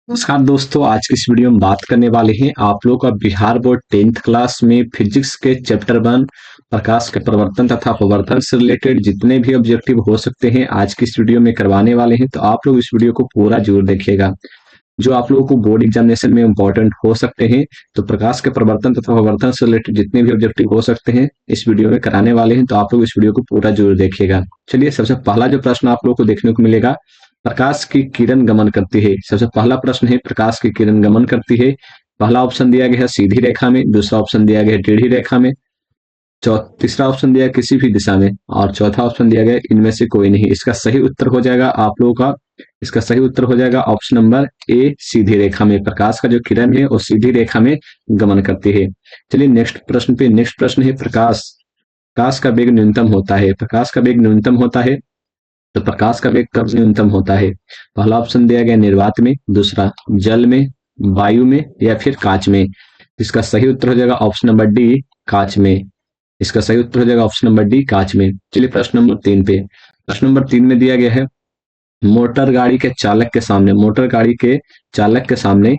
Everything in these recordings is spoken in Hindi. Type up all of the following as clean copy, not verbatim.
नमस्कार दोस्तों, आज की इस वीडियो में बात करने वाले हैं आप लोग का बिहार बोर्ड 10th क्लास में फिजिक्स के चैप्टर 1 प्रकाश के प्रवर्तन तथा अपवर्तन से रिलेटेड जितने भी ऑब्जेक्टिव हो सकते हैं आज की इस वीडियो में करवाने वाले हैं। तो आप लोग इस वीडियो को पूरा जरूर देखिएगा, जो आप लोगों को बोर्ड एग्जामिनेशन में इंपॉर्टेंट हो सकते हैं। तो प्रकाश के प्रवर्तन तथा अपवर्तन से रिलेटेड जितने भी ऑब्जेक्टिव हो सकते हैं इस वीडियो में कराने वाले हैं, तो आप लोग इस वीडियो को पूरा जरूर देखिएगा। चलिए, सबसे पहला जो प्रश्न आप लोग को देखने को मिलेगा, प्रकाश की किरण गमन करती है। सबसे पहला प्रश्न है, प्रकाश की किरण गमन करती है। पहला ऑप्शन दिया गया है सीधी रेखा में, दूसरा ऑप्शन दिया गया है टेढ़ी रेखा में, तीसरा ऑप्शन दिया है किसी भी दिशा में, और चौथा ऑप्शन दिया गया है इनमें से कोई नहीं। इसका सही उत्तर हो जाएगा आप लोगों का, इसका सही उत्तर हो जाएगा ऑप्शन नंबर ए, सीधी रेखा में। प्रकाश का जो किरण है वो सीधी रेखा में गमन करती है। चलिए नेक्स्ट प्रश्न पे। नेक्स्ट प्रश्न है, प्रकाश प्रकाश का वेग न्यूनतम होता है। प्रकाश का वेग न्यूनतम होता है, तो प्रकाश का वेग कब न्यूनतम होता है? पहला ऑप्शन दिया गया निर्वात में, दूसरा जल में, वायु में, या फिर कांच में। इसका सही उत्तर हो जाएगा ऑप्शन नंबर डी, कांच में। इसका सही उत्तर हो जाएगा ऑप्शन नंबर डी, कांच में। चलिए प्रश्न नंबर 3 पे। प्रश्न नंबर 3 में दिया गया है, मोटर गाड़ी के चालक के सामने, मोटर गाड़ी के चालक के सामने,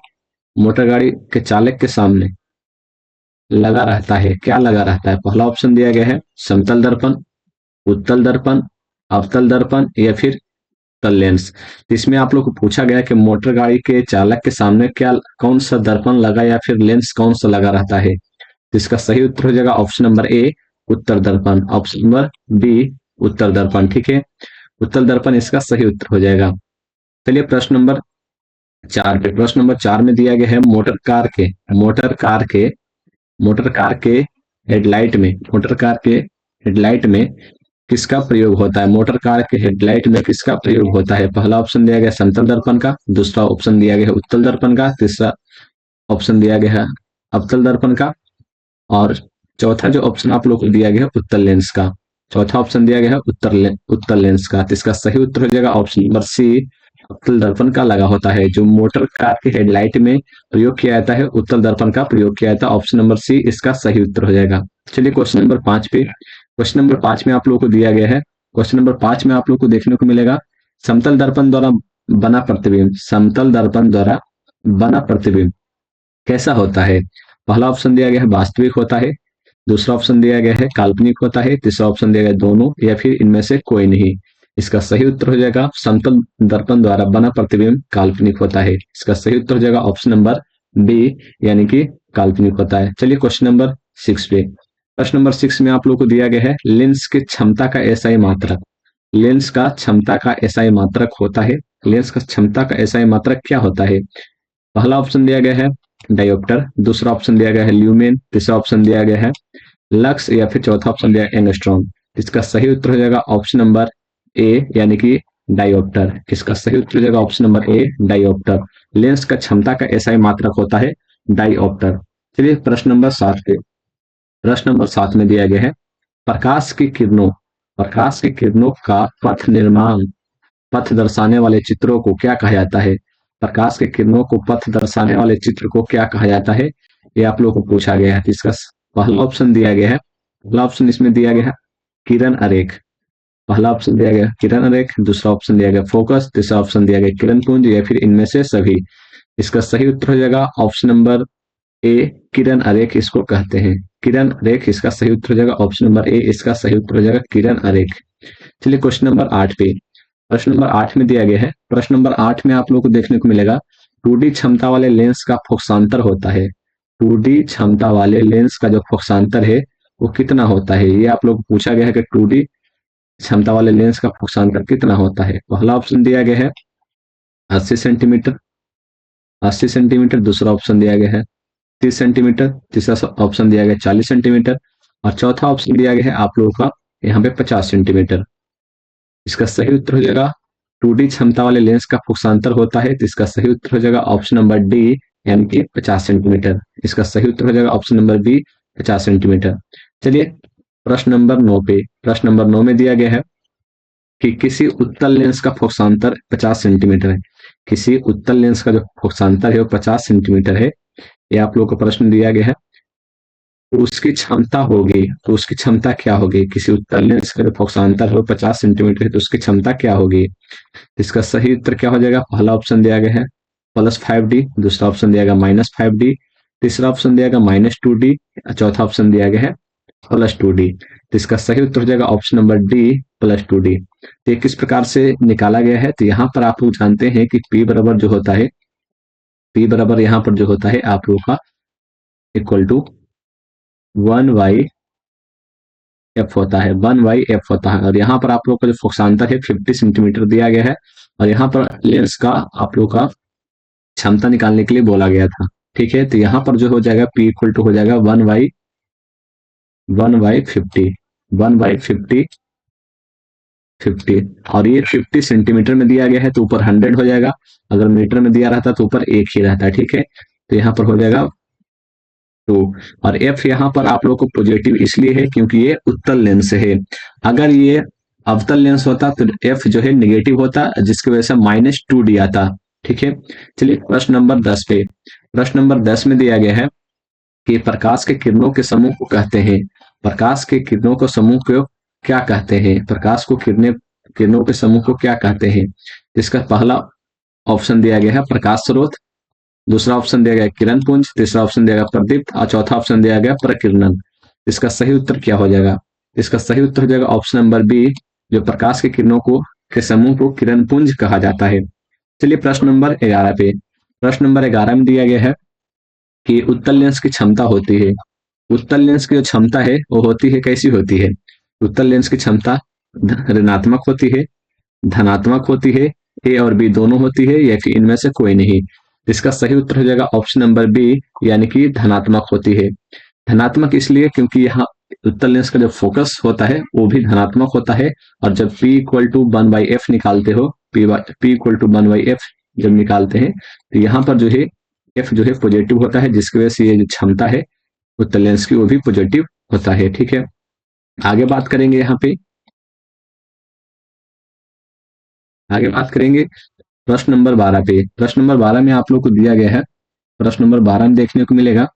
मोटर गाड़ी के चालक के सामने लगा रहता है, क्या लगा रहता है? पहला ऑप्शन दिया गया है समतल दर्पण, उत्तल दर्पण, अवतल दर्पण, या फिर लेंस। तो इसमें आप लोग को पूछा गया कि मोटर गाड़ी के चालक के सामने क्या कौन सा दर्पण लगा या फिर लेंस कौन सा लगा रहता है? तो इसका सही उत्तर हो जाएगा ऑप्शन नंबर ए, उत्तर दर्पण। ऑप्शन नंबर बी, उत्तर दर्पण। ठीक है, उत्तर दर्पण इसका सही उत्तर हो जाएगा। चलिए प्रश्न नंबर 4 पे। प्रश्न नंबर 4 में दिया गया है, मोटर कार के हेडलाइट में, मोटर कार के हेडलाइट में किसका प्रयोग होता है? मोटर कार के हेडलाइट में किसका प्रयोग होता है? पहला ऑप्शन दिया गया समतल दर्पण का, दूसरा ऑप्शन दिया गया है उत्तल दर्पण का, तीसरा ऑप्शन दिया गया है अवतल दर्पण का, और चौथा जो ऑप्शन आप लोग को दिया गया है उत्तल लेंस का। चौथा ऑप्शन दिया गया है उत्तल लेंस का। तो इसका सही उत्तर हो जाएगा ऑप्शन नंबर सी, उत्तल दर्पण का लगा होता है। जो मोटर कार के हेडलाइट में प्रयोग किया जाता है उत्तल दर्पण का प्रयोग किया जाता है। ऑप्शन नंबर सी इसका सही उत्तर हो जाएगा। चलिए क्वेश्चन नंबर 5 पे। क्वेश्चन नंबर 5 में आप लोगों को दिया गया है, क्वेश्चन नंबर 5 में आप लोग को देखने को मिलेगा, समतल दर्पण द्वारा बना प्रतिबिंब, समतल दर्पण द्वारा बना प्रतिबिंब कैसा होता है? पहला ऑप्शन दिया गया है वास्तविक होता है, दूसरा ऑप्शन दिया गया है काल्पनिक होता है, तीसरा ऑप्शन दिया गया है दोनों, या फिर इनमें से कोई नहीं। इसका सही उत्तर हो जाएगा समतल दर्पण द्वारा बना प्रतिबिंब काल्पनिक होता है। इसका सही उत्तर हो जाएगा ऑप्शन नंबर बी, यानी कि काल्पनिक होता है। चलिए क्वेश्चन नंबर 6 पे। प्रश्न नंबर 6 में आप लोग को दिया गया है, लेंस की क्षमता का एसआई मात्रक, लेंस का क्षमता का एसआई मात्रक होता है, लेंस का क्षमता का एसआई मात्रक क्या होता है? पहला ऑप्शन दिया गया है डायोप्टर, दूसरा ऑप्शन दिया गया है ल्यूमेन, तीसरा ऑप्शन दिया गया है लक्स, या फिर चौथा ऑप्शन दिया है एंगस्ट्रॉम। इसका सही उत्तर हो जाएगा ऑप्शन नंबर ए, यानी कि डायोप्टर। इसका सही उत्तर हो जाएगा ऑप्शन नंबर ए, डायोप्टर। लेंस का क्षमता का एसआई मात्रक होता है डायोप्टर। चलिए प्रश्न नंबर 7 पे। प्रश्न नंबर 7 में दिया गया है, प्रकाश की किरणों, प्रकाश की किरणों का पथ निर्माण, पथ दर्शाने वाले चित्रों को क्या कहा जाता है? प्रकाश की किरणों को पथ दर्शाने वाले चित्र को क्या कहा जाता है? ये आप लोगों को पूछा गया है। तो इसका पहला ऑप्शन दिया गया है, पहला ऑप्शन इसमें दिया गया है किरण आरेख, पहला ऑप्शन दिया गया किरण आरेख, दूसरा ऑप्शन दिया गया फोकस, तीसरा ऑप्शन दिया गया किरण पुंज, या फिर इनमें से सभी। इसका सही उत्तर हो जाएगा ऑप्शन नंबर ए, किरण आरेख इसको कहते हैं, किरण आरेख। इसका सही उत्तर हो जाएगा ऑप्शन नंबर ए, इसका सही उत्तर हो जाएगा किरण आरेख। चलिए क्वेश्चन नंबर 8 पे। प्रश्न नंबर 8 में दिया गया है, प्रश्न नंबर 8 में आप लोगों को देखने को मिलेगा, 2D क्षमता वाले लेंस का फोकसांतर होता है, 2D क्षमता वाले लेंस का जो फोकसांतर है वो कितना होता है? ये आप लोग को पूछा गया है कि 2D क्षमता वाले लेंस का फोकसांतर कितना होता है? पहला ऑप्शन दिया गया है 80 सेंटीमीटर, 80 सेंटीमीटर, दूसरा ऑप्शन दिया गया है 30 सेंटीमीटर, तीसरा ऑप्शन दिया गया 40 सेंटीमीटर, और चौथा ऑप्शन दिया गया है आप लोगों का यहाँ पे 50 सेंटीमीटर। इसका सही उत्तर हो जाएगा 2D क्षमता वाले लेंस का फोकसांतर होता है, तो इसका सही उत्तर हो जाएगा ऑप्शन नंबर डी, यानी कि 50 सेंटीमीटर। इसका सही उत्तर हो जाएगा ऑप्शन नंबर बी, 50 सेंटीमीटर। चलिए प्रश्न नंबर 9 पे। प्रश्न नंबर 9 में दिया गया है कि किसी उत्तल लेंस का फोकसांतर 50 सेंटीमीटर है, किसी उत्तल लेंस का जो फोकसांतर है वो 50 सेंटीमीटर है। ये आप लोगों को प्रश्न दिया गया है, तो उसकी क्षमता होगी, तो उसकी क्षमता क्या होगी? किसी उत्तल लेंस का जो फोकसांतर हो 50 सेंटीमीटर है तो उसकी क्षमता क्या होगी? इसका सही उत्तर क्या हो जाएगा? पहला ऑप्शन दिया गया है +5d, दूसरा ऑप्शन दिया गया -5d, तीसरा ऑप्शन दिया गया -2d, चौथा ऑप्शन दिया गया है +2d। तो इसका सही उत्तर हो जाएगा ऑप्शन नंबर डी, +2d। तो ये किस प्रकार से निकाला गया है, तो यहाँ पर आप लोग जानते हैं कि p बराबर जो होता है, p बराबर यहाँ पर जो होता है आप लोग का इक्वल टू 1/f होता है, 1/f होता है। और यहाँ पर आप लोग का जो फोकसांतर है 50 सेंटीमीटर दिया गया है, और यहाँ पर लेंस का आप लोग का क्षमता निकालने के लिए बोला गया था। ठीक है, तो यहाँ पर जो हो जाएगा p इक्वल टू हो जाएगा 1/50, 1/50, 50। और ये 50 सेंटीमीटर में दिया गया है तो ऊपर 100 हो जाएगा, अगर मीटर में दिया रहता तो ऊपर 1 ही रहता है। ठीक है, तो यहाँ पर हो जाएगा 2। और एफ यहाँ पर आप लोग को पॉजिटिव इसलिए है क्योंकि ये उत्तल लेंस है। अगर ये अवतल लेंस होता तो एफ जो है निगेटिव होता, जिसकी वजह से -2d आता। ठीक है, चलिए प्रश्न नंबर 10 पे। प्रश्न नंबर 10 में दिया गया है कि प्रकाश के किरणों के समूह को कहते हैं, प्रकाश के किरणों को समूह को क्या कहते हैं, प्रकाश को किरणों के समूह को क्या कहते हैं। इसका पहला ऑप्शन दिया गया है प्रकाश स्रोत, दूसरा ऑप्शन दिया गया किरण पुंज, तीसरा ऑप्शन दिया गया प्रदीप्त और चौथा ऑप्शन दिया गया प्रकीर्णन। इसका सही उत्तर क्या हो जाएगा, इसका सही उत्तर हो जाएगा ऑप्शन नंबर बी, जो प्रकाश के किरणों को के समूह को किरण पुंज कहा जाता है। चलिए प्रश्न नंबर 11 पे। प्रश्न नंबर 11 में दिया गया है कि उत्तल लेंस की क्षमता होती है, उत्तल लेंस की जो क्षमता है वो होती है, कैसी होती है। उत्तल लेंस की क्षमता ऋणात्मक होती है, धनात्मक होती है, ए और बी दोनों होती है, या फिर इनमें से कोई नहीं। इसका सही उत्तर हो जाएगा ऑप्शन नंबर बी, यानी कि धनात्मक होती है। धनात्मक इसलिए क्योंकि यहाँ उत्तल लेंस का जो फोकस होता है वो भी धनात्मक होता है, और जब P इक्वल टू 1/f निकालते हो, P इक्वल टू 1/f जब निकालते हैं तो यहाँ पर जो है f जो है पॉजिटिव होता है, जिसकी वजह से ये जो क्षमता है उत्तल लेंस की वो भी पॉजिटिव होता है। ठीक है, आगे बात करेंगे यहाँ पे, आगे बात करेंगे प्रश्न नंबर 12 पे। प्रश्न नंबर 12 में आप लोग को दिया गया है, प्रश्न नंबर 12 में देखने को मिलेगा,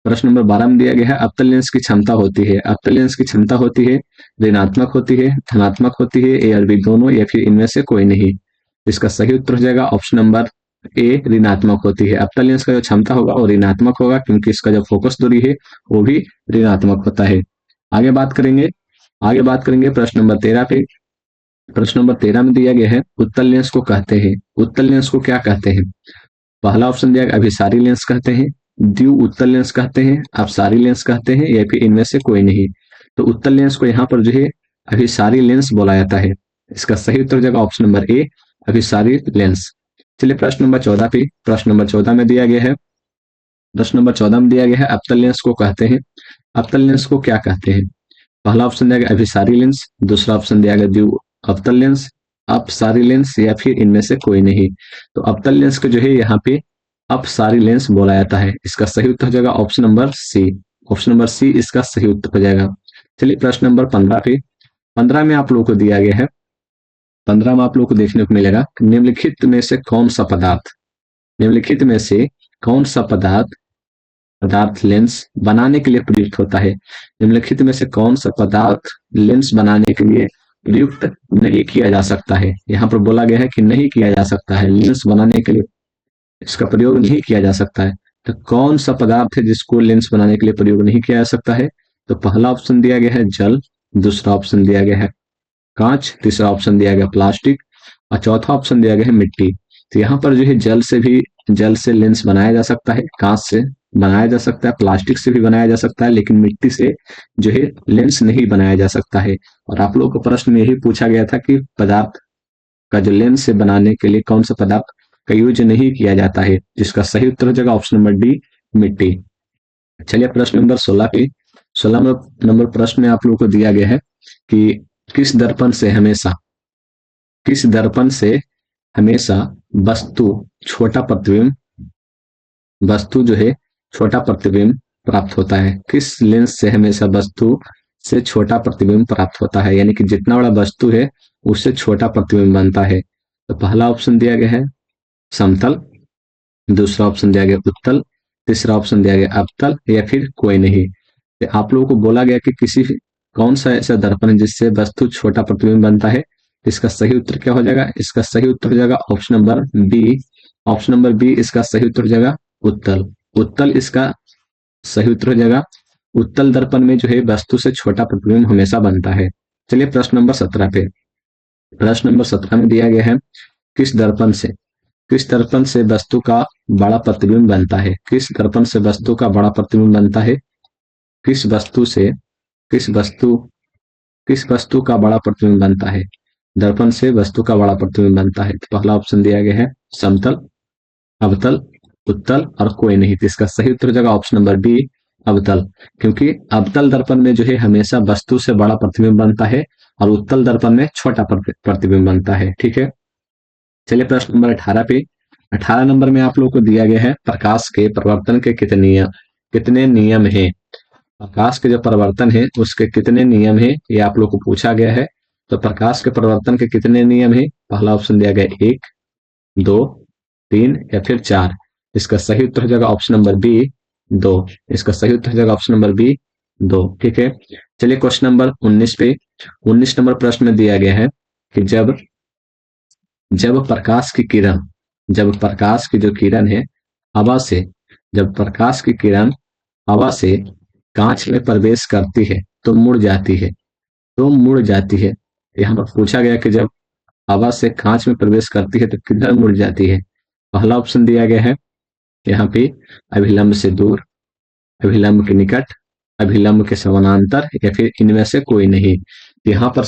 प्रश्न नंबर 12 में दिया गया है अवतल लेंस की क्षमता होती है, अवतल लेंस की क्षमता होती है ऋणात्मक होती है, धनात्मक होती है, ए और बी दोनों, या फिर इनमें से कोई नहीं। इसका सही उत्तर हो जाएगा ऑप्शन नंबर ए, ऋणात्मक होती है। अवतल लेंस का जो क्षमता होगा वो ऋणात्मक होगा, क्योंकि इसका जो फोकस दूरी है वो भी ऋणात्मक होता है। आगे बात करेंगे, आगे बात करेंगे प्रश्न नंबर 13 पे। प्रश्न नंबर 13 में दिया गया है उत्तल लेंस को कहते हैं, उत्तल लेंस को क्या कहते हैं। पहला ऑप्शन दिया गया अभिसारी लेंस कहते हैं, द्वि उत्तल लेंस कहते हैं, अपसारी लेंस कहते हैं, या फिर इनमें से कोई नहीं। तो उत्तल लेंस को यहाँ पर जो है अभिसारी लेंस बोला जाता है। इसका सही उत्तर हो जाएगा ऑप्शन नंबर ए, अभिसारी लेंस। चलिए प्रश्न नंबर 14 पे। प्रश्न नंबर 14 में दिया गया है, प्रश्न नंबर 14 में दिया गया है अवतल लेंस को कहते हैं, अवतल लेंस को क्या कहते हैं। पहला ऑप्शन दिया गया अभिसारी लेंस, दूसरा ऑप्शन दिया गया द्वि अवतल लेंस, अपसारी लेंस, या फिर इनमें से कोई नहीं। तो अवतल लेंस को जो है यहाँ पे अपसारी लेंस बोला जाता है। इसका सही उत्तर हो जाएगा option number C, option number C इसका सही उत्तर हो जाएगा। चलिए प्रश्न नंबर 15 पे। 15 में आप लोगों को दिया गया है, 15 में आप लोगों को देखने को मिलेगा निम्नलिखित में से कौन सा पदार्थ, निम्नलिखित में से कौन सा पदार्थ पदार्थ लेंस बनाने के लिए प्रयुक्त होता है। निम्नलिखित में से कौन सा पदार्थ लेंस बनाने के लिए प्रयुक्त नहीं किया जा सकता है। यहाँ पर बोला गया है कि नहीं किया जा सकता है, लेंस बनाने के लिए इसका प्रयोग नहीं किया जा सकता है। तो कौन सा पदार्थ है जिसको लेंस बनाने के लिए प्रयोग नहीं किया जा सकता है। तो पहला ऑप्शन दिया गया है जल, दूसरा ऑप्शन दिया गया है कांच, तीसरा ऑप्शन दिया गया प्लास्टिक, और चौथा ऑप्शन दिया गया है मिट्टी। तो यहाँ पर जो है जल से लेंस बनाया जा सकता है, कांच से बनाया जा सकता है, प्लास्टिक से भी बनाया जा सकता है, लेकिन मिट्टी से जो है लेंस नहीं बनाया जा सकता है। और आप लोगों को प्रश्न में यही पूछा गया था कि पदार्थ का जो लेंस से बनाने के लिए कौन सा पदार्थ का यूज नहीं किया जाता है, जिसका सही उत्तर हो जाएगा ऑप्शन नंबर डी, मिट्टी। चलिए प्रश्न नंबर 16 पे। 16 नंबर प्रश्न में आप लोगों को दिया गया है कि किस दर्पण से हमेशा, किस दर्पण से हमेशा वस्तु छोटा प्रतिबिंब, वस्तु जो है छोटा प्रतिबिंब प्राप्त होता है। किस लेंस से हमेशा वस्तु से छोटा प्रतिबिंब प्राप्त होता है, यानी कि जितना बड़ा वस्तु है उससे छोटा प्रतिबिंब बनता है। तो पहला ऑप्शन दिया गया है समतल, दूसरा ऑप्शन दिया गया उत्तल, तीसरा ऑप्शन दिया गया अवतल, या फिर कोई नहीं। तो आप लोगों को बोला गया कि किसी कौन सा ऐसा दर्पण है जिससे वस्तु छोटा प्रतिबिंब बनता है। इसका सही उत्तर क्या हो जाएगा, इसका सही उत्तर हो जाएगा option number B, option number B इसका सही उत्तर हो जाएगा उत्तल। उत्तल इसका सही उत्तर हो जाएगा। उत्तल दर्पण में जो है वस्तु से छोटा प्रतिबिंब हमेशा बनता है। चलिए प्रश्न नंबर 17 पे। प्रश्न नंबर 17 में दिया गया है किस दर्पण से वस्तु का बड़ा प्रतिबिंब बनता है। किस दर्पण से वस्तु का बड़ा प्रतिबिंब बनता है। किस वस्तु से किस वस्तु किस वस्तु का बड़ा प्रतिबिंब बनता है। दर्पण से वस्तु का बड़ा प्रतिबिंब बनता है। तो पहला ऑप्शन दिया गया है समतल, अवतल, उत्तल और कोई नहीं। तो इसका सही उत्तर हो जाएगा ऑप्शन नंबर बी अवतल। क्योंकि अवतल दर्पण में जो है हमेशा वस्तु से बड़ा प्रतिबिंब बनता है और उत्तल दर्पण में छोटा प्रतिबिंब बनता है। ठीक है, चलिए प्रश्न नंबर 18 पे। 18 नंबर में आप लोगों को दिया गया है प्रकाश के परिवर्तन के कितने नियम हैं। प्रकाश के जो परिवर्तन है उसके कितने नियम हैं ये आप लोग को पूछा गया है। तो प्रकाश के परिवर्तन के कितने नियम हैं। पहला ऑप्शन दिया गया 1, 2, 3 या फिर 4। इसका सही उत्तर हो जाएगा ऑप्शन नंबर बी 2। इसका सही उत्तर हो जाएगा ऑप्शन नंबर बी 2। ठीक है, चलिए क्वेश्चन नंबर 19 पे। 19 नंबर प्रश्न में दिया गया है कि जब जब प्रकाश की किरण जब प्रकाश की जो किरण है हवा से जब प्रकाश की किरण हवा से कांच में प्रवेश करती है तो मुड़ जाती है। यहाँ पर पूछा गया कि जब हवा से कांच में प्रवेश करती है तो किधर मुड़ जाती है। पहला ऑप्शन दिया गया है यहाँ पे अभिलंब से दूर, अभिलंब के निकट, अभिलंब के समानांतर या फिर इनमें से कोई नहीं। यहाँ पर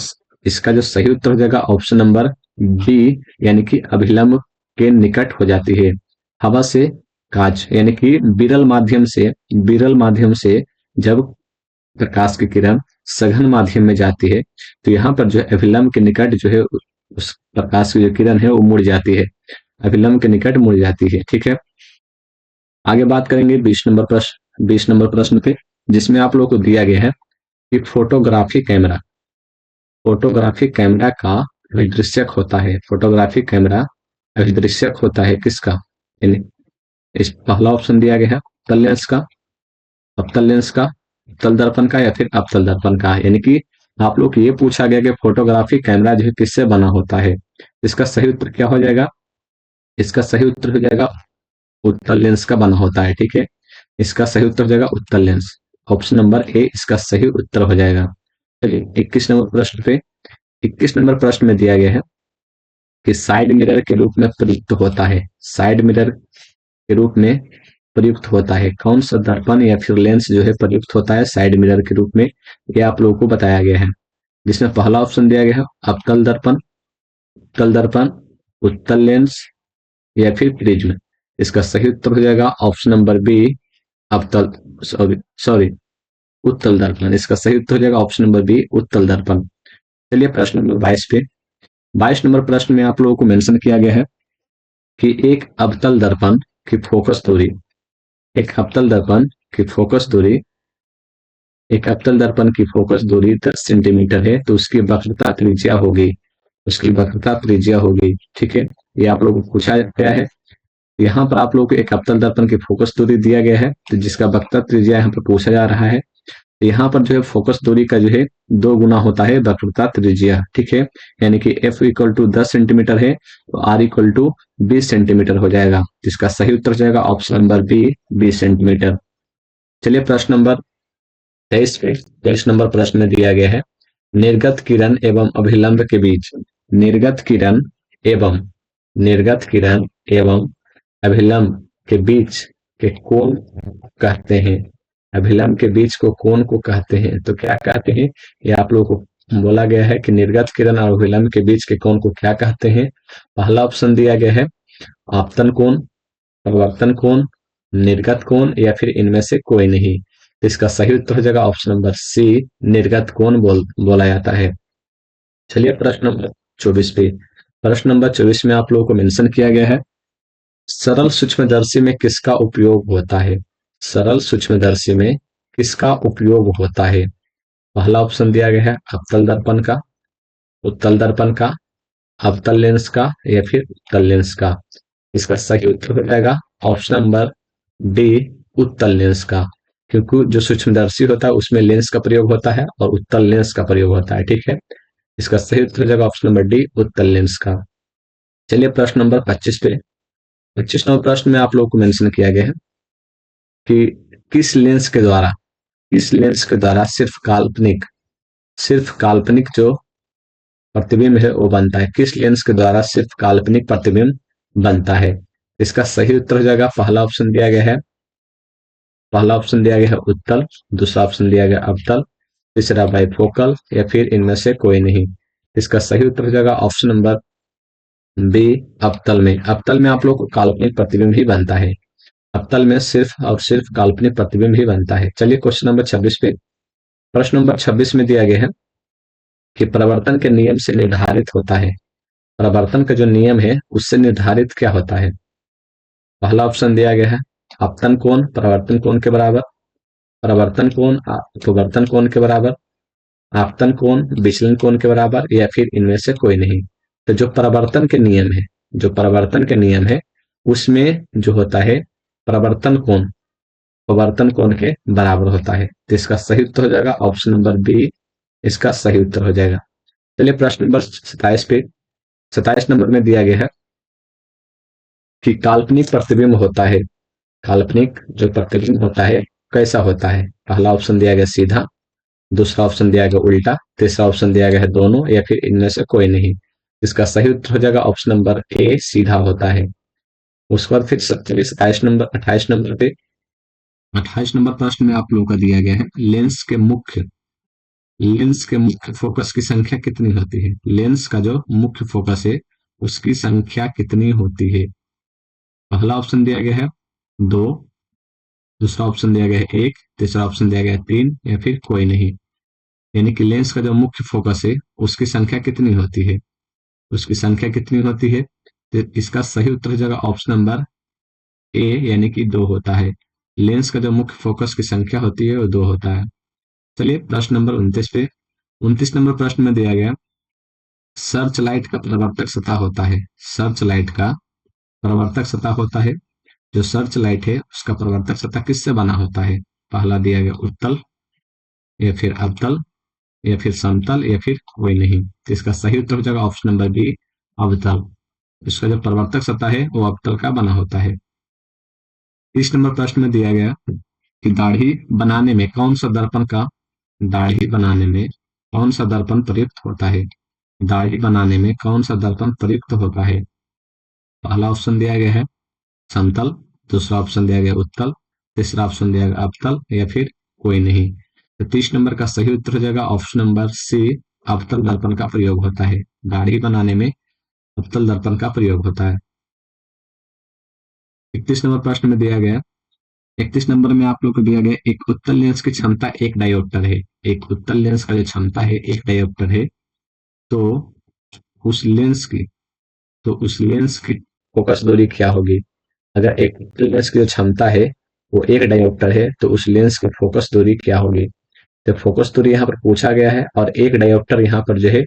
इसका जो सही उत्तर हो जाएगा ऑप्शन नंबर बी यानी कि अभिलंब के निकट हो जाती है। हवा से कांच यानी कि विरल माध्यम से जब प्रकाश की किरण सघन माध्यम में जाती है तो यहाँ पर जो है अभिलंब के निकट जो है उस प्रकाश की जो किरण है वो मुड़ जाती है, अभिलंब के निकट मुड़ जाती है। ठीक है, आगे बात करेंगे 20 नंबर प्रश्न पे, जिसमें आप लोगों को दिया गया है कि फोटोग्राफी कैमरा का अभिदृश्यक होता है। फोटोग्राफी कैमरा अभिदृश्यक होता है किसका। यानी इस पहला ऑप्शन दिया गया है उत्तल लेंस का, अवतल लेंस का, उत्तल दर्पण का या फिर अवतल दर्पण का। यानी कि आप लोग ये पूछा गया कि फोटोग्राफी कैमरा जो है किससे बना होता है। इसका सही उत्तर क्या हो जाएगा। इसका सही उत्तर हो जाएगा उत्तल लेंस का बना होता है। ठीक है, इसका सही उत्तर हो जाएगा उत्तल लेंस। ऑप्शन नंबर ए इसका सही उत्तर हो जाएगा। चलिए 21 नंबर प्रश्न पे। 21 नंबर प्रश्न में दिया गया है कि साइड मिरर के रूप में प्रयुक्त होता है। साइड मिरर के रूप में प्रयुक्त होता है कौन सा दर्पण या फिर लेंस जो है प्रयुक्त होता है साइड मिरर के रूप में, ये आप लोगों को बताया गया है। जिसमें पहला ऑप्शन दिया गया है अवतल दर्पण, उत्तल दर्पण, उत्तल लेंस या फिर प्रिज्म। इसका सही उत्तर हो जाएगा ऑप्शन नंबर बी अवतल सॉरी सॉरी उत्तल दर्पण। इसका सही उत्तर हो जाएगा ऑप्शन नंबर बी उत्तल दर्पण। चलिए प्रश्न नंबर 22 पे। 22 नंबर प्रश्न में आप लोगों को मेंशन किया गया है कि एक अवतल दर्पण की फोकस दूरी एक अवतल दर्पण की फोकस दूरी 10 सेंटीमीटर है तो उसकी वक्रता त्रिज्या होगी। ठीक है, ये आप लोगों को पूछा गया है। यहाँ पर आप लोगों को एक अवतल दर्पण की फोकस दूरी दिया गया है तो जिसका वक्रता त्रिज्या यहाँ पर पूछा जा रहा है। यहाँ पर जो है फोकस दूरी का जो है 2 गुना होता है वक्रता त्रिज्या। ठीक है, यानी कि f इक्वल टू 10 सेंटीमीटर है तो r इक्वल टू 20 सेंटीमीटर हो जाएगा। जिसका सही उत्तर हो जाएगा ऑप्शन नंबर बी 20 सेंटीमीटर। चलिए प्रश्न नंबर 23 पे। 23 नंबर प्रश्न में दिया गया है निर्गत किरण एवं अभिलंब के बीच एवं निर्गत किरण एवं अभिलंब के बीच के कोण कहते हैं। अभिलंब के बीच को कोण को कहते हैं तो क्या कहते हैं। ये आप लोगों को बोला गया है कि निर्गत किरण और अभिलंब के बीच के कोण को क्या कहते हैं। पहला ऑप्शन दिया गया है आपतन कोण, परिवर्तन कोण, निर्गत कोण या फिर इनमें से कोई नहीं। तो इसका सही उत्तर हो जाएगा ऑप्शन नंबर सी निर्गत कोण बोला जाता है। चलिए प्रश्न नंबर 24 पे। प्रश्न नंबर 24 में आप लोगों को मेंशन किया गया है सरल सूक्ष्मदर्शी में किसका उपयोग होता है। सरल सूक्ष्मदर्शी में किसका उपयोग होता है। पहला ऑप्शन दिया गया है अवतल दर्पण का, उत्तल दर्पण का, अवतल लेंस का या फिर उत्तल लेंस का। इसका सही उत्तर हो जाएगा ऑप्शन नंबर डी उत्तल लेंस का। क्योंकि जो सूक्ष्मदर्शी होता है उसमें लेंस का प्रयोग होता है और उत्तल लेंस का प्रयोग होता है। ठीक है, इसका सही उत्तर हो जाएगा ऑप्शन नंबर डी उत्तल लेंस का। चलिए प्रश्न नंबर 25 पे। 25वां प्रश्न में आप लोग को मेंशन किया गया है कि किस लेंस के द्वारा सिर्फ काल्पनिक जो प्रतिबिंब है वो बनता है। किस लेंस के द्वारा सिर्फ काल्पनिक प्रतिबिंब बनता है? इसका सही उत्तर हो जाएगा पहला ऑप्शन दिया गया है उत्तल, दूसरा ऑप्शन दिया गया अवतल, तीसरा बाइफोकल या फिर इनमें से कोई नहीं। इसका सही उत्तर हो जाएगा ऑप्शन नंबर बी, अवतल में आप लोग को काल्पनिक प्रतिबिंब ही बनता है। अवतल में सिर्फ और सिर्फ काल्पनिक प्रतिबिंब ही बनता है। चलिए क्वेश्चन नंबर 26 पे। प्रश्न नंबर 26 में दिया गया है कि प्रवर्तन के नियम से निर्धारित होता है। प्रवर्तन का जो नियम है उससे निर्धारित क्या होता है? पहला ऑप्शन दिया गया है अपतन कोण प्रवर्तन कोण के बराबर, प्रवर्तन कोण अपवर्तन कोण के बराबर, आपतन कोण विचलन कोण के बराबर या फिर इनमें से कोई नहीं। तो जो प्रवर्तन के नियम है उसमें जो होता है प्रवर्तन कोण अपवर्तन कोण के बराबर होता है। तो इसका सही उत्तर हो जाएगा ऑप्शन नंबर बी, इसका सही उत्तर हो जाएगा। चलिए प्रश्न नंबर 27 पे। 27 नंबर में दिया गया है कि काल्पनिक जो प्रतिबिंब होता है कैसा होता है? पहला ऑप्शन दिया गया सीधा, दूसरा ऑप्शन दिया गया उल्टा, तीसरा ऑप्शन दिया गया है दोनों या फिर इनमें से कोई नहीं। इसका सही उत्तर हो जाएगा ऑप्शन नंबर ए, सीधा होता है। उसके बाद फिर 28 नंबर प्रश्न में आप लोगों का दिया गया है लेंस के मुख्य फोकस की संख्या कितनी होती है? लेंस का जो मुख्य फोकस है उसकी संख्या कितनी होती है? पहला ऑप्शन दिया गया है दो, दूसरा ऑप्शन दिया गया है एक, तीसरा ऑप्शन दिया गया है तीन या फिर कोई नहीं। यानी कि लेंस का जो मुख्य फोकस है उसकी संख्या कितनी होती है? तो इसका सही उत्तर हो जाएगा ऑप्शन नंबर ए, यानी कि दो होता है। लेंस का जो मुख्य फोकस की संख्या होती है वो दो होता है। चलिए प्रश्न नंबर 29 पे। 29 नंबर प्रश्न में दिया गया सर्च लाइट का प्रवर्तक सतह होता है। सर्च लाइट का प्रवर्तक सतह होता है। जो सर्च लाइट है उसका प्रवर्तक सतह किससे बना होता है? पहला दिया गया उत्तल या फिर अवतल या फिर समतल या फिर कोई नहीं। तो इसका सही उत्तर हो जाएगा ऑप्शन नंबर बी, अवतल। इसका जो प्रवर्तक सतह है वो अवतल का बना होता है। 30 नंबर प्रश्न में दिया गया कि दाढ़ी बनाने में कौन सा दर्पण प्रयुक्त होता है? दाढ़ी बनाने में कौन सा दर्पण प्रयुक्त होता है? पहला ऑप्शन दिया गया है समतल, दूसरा ऑप्शन दिया गया उत्तल, तीसरा ऑप्शन दिया गया अवतल या फिर कोई नहीं। तो 30 नंबर का सही उत्तर हो जाएगा ऑप्शन नंबर सी, अवतल दर्पण का प्रयोग होता है। दाढ़ी बनाने में अवतल दर्पण का प्रयोग होता है। 31 नंबर प्रश्न में दिया गया 31 नंबर में आप लोग को दिया गया एक उत्तल लेंस की क्षमता एक डायोप्टर है। एक उत्तल लेंस का जो क्षमता है एक डायोप्टर है। तो उस लेंस की उस लेंस की फोकस दूरी क्या होगी? अगर एक उत्तल लेंस की जो क्षमता है वो एक डायोप्टर है तो उस लेंस की फोकस दूरी क्या होगी? तो फोकस दूरी यहाँ पर पूछा गया है और एक डायोप्टर यहाँ पर जो है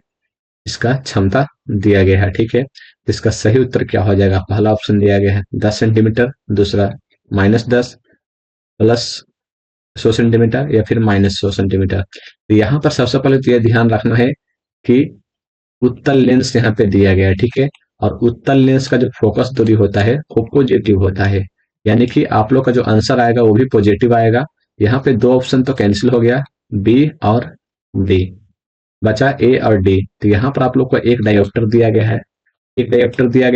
इसका क्षमता दिया गया है। ठीक है, इसका सही उत्तर क्या हो जाएगा? पहला ऑप्शन दिया गया है 10 सेंटीमीटर, दूसरा -10, +100 सेंटीमीटर या फिर -100 सेंटीमीटर। तो यहाँ पर सबसे पहले तो यह ध्यान रखना है कि उत्तल लेंस यहाँ पे दिया गया है। ठीक है, और उत्तल लेंस का जो फोकस दूरी होता है वो पॉजिटिव होता है। यानी कि आप लोग का जो आंसर आएगा वो भी पॉजिटिव आएगा। यहाँ पे दो ऑप्शन तो कैंसिल हो गया, बी और डी, बचा ए और डी। तो यहाँ पर आप लोग को एक डायोप्टर दिया गया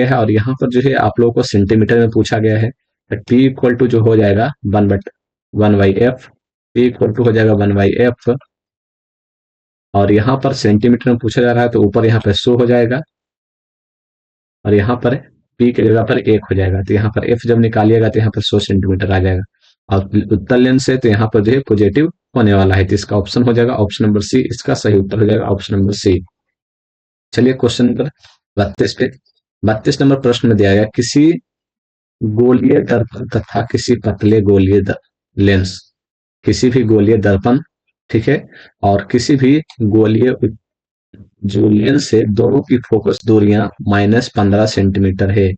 है और यहाँ पर जो है आप लोगों को सेंटीमीटर में पूछा गया है। तो टी इक्वल टू जो हो जाएगा 1/1/f, टी इक्वल टू हो जाएगा 1/f। और यहाँ पर सेंटीमीटर में पूछा जा रहा है तो ऊपर यहाँ पे 100 हो जाएगा और यहाँ पर पी की जगह पर 1 हो जाएगा। तो यहाँ पर एफ जब निकालिएगा तो यहाँ पर 100 सेंटीमीटर आ जाएगा। और उत्तल लेंस है तो यहाँ पर जो है पॉजिटिव होने वाला है। तो इसका ऑप्शन हो जाएगा ऑप्शन नंबर सी, इसका सही उत्तर हो जाएगा ऑप्शन नंबर सी। चलिए क्वेश्चन नंबर 32 पे। 32 नंबर प्रश्न में दिया गया किसी गोलीय दर्पण तथा किसी पतले लेंस, किसी भी गोलीय दर्पण, ठीक है, और किसी भी गोलीय जो लेंस है दोनों की फोकस दूरियां -15 सेंटीमीटर है।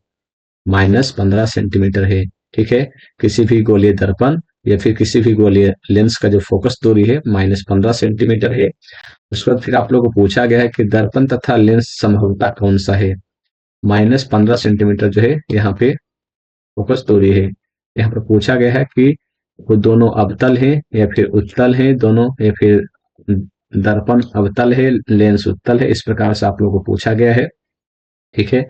-15 सेंटीमीटर है। ठीक है, किसी भी गोलीय दर्पण या फिर किसी भी गोलीय लेंस का जो फोकस दूरी है -15 सेंटीमीटर है। उसके बाद फिर आप लोगों को पूछा गया है कि दर्पण तथा लेंस समरूपता कौन सा है? -15 सेंटीमीटर जो है यहाँ पे फोकस दूरी है। यहाँ पर पूछा गया है कि वो दोनों अवतल हैं या फिर उत्तल हैं दोनों, या फिर दर्पण अवतल है लेंस उत्तल है, इस प्रकार से आप लोगों को पूछा गया है। ठीक है,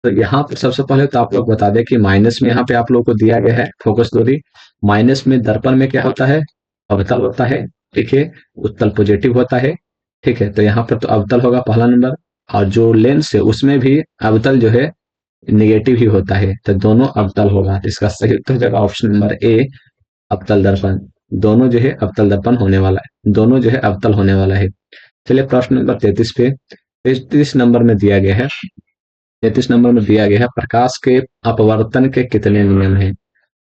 तो यहाँ पे सबसे पहले तो आप लोग बता दें कि माइनस में यहाँ पे आप लोगों को दिया गया है फोकस दूरी। माइनस में दर्पण में क्या होता है, अवतल होता है। ठीक है, उत्तल पॉजिटिव होता है। ठीक है, तो यहाँ पर तो अवतल होगा पहला नंबर, और जो लेंस है उसमें भी अवतल जो है निगेटिव ही होता है, तो दोनों अवतल होगा। इसका सही उत्तर हो जाएगा ऑप्शन नंबर ए, अवतल दर्पण। दोनों जो है अवतल दर्पण होने वाला है, दोनों जो है अवतल होने वाला है। चलिए प्रश्न नंबर 33 पे, 33 नंबर में दिया गया है, 33 नंबर में दिया गया है प्रकाश के अपवर्तन के कितने नियम हैं।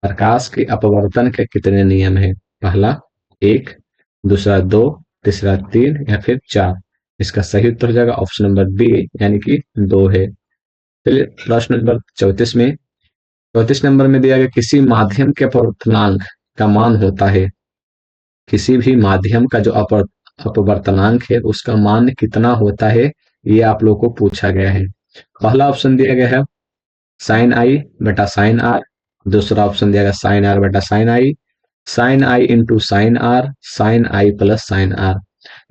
प्रकाश के अपवर्तन के कितने नियम हैं। पहला 1, दूसरा 2, तीसरा 3 या फिर 4। इसका सही उत्तर हो जाएगा ऑप्शन नंबर बी, यानी कि 2 है। चलिए प्रश्न नंबर 34 में, 34 नंबर में दिया गया किसी माध्यम के अपवर्तनांक का मान होता है। किसी भी माध्यम का जो अपवर्तनांक है उसका मान कितना होता है, ये आप लोग को पूछा गया है। पहला ऑप्शन दिया गया है साइन आई बटा साइन आर, दूसरा ऑप्शन दिया गया साइन आर बटा sine I into sine I plus sine R.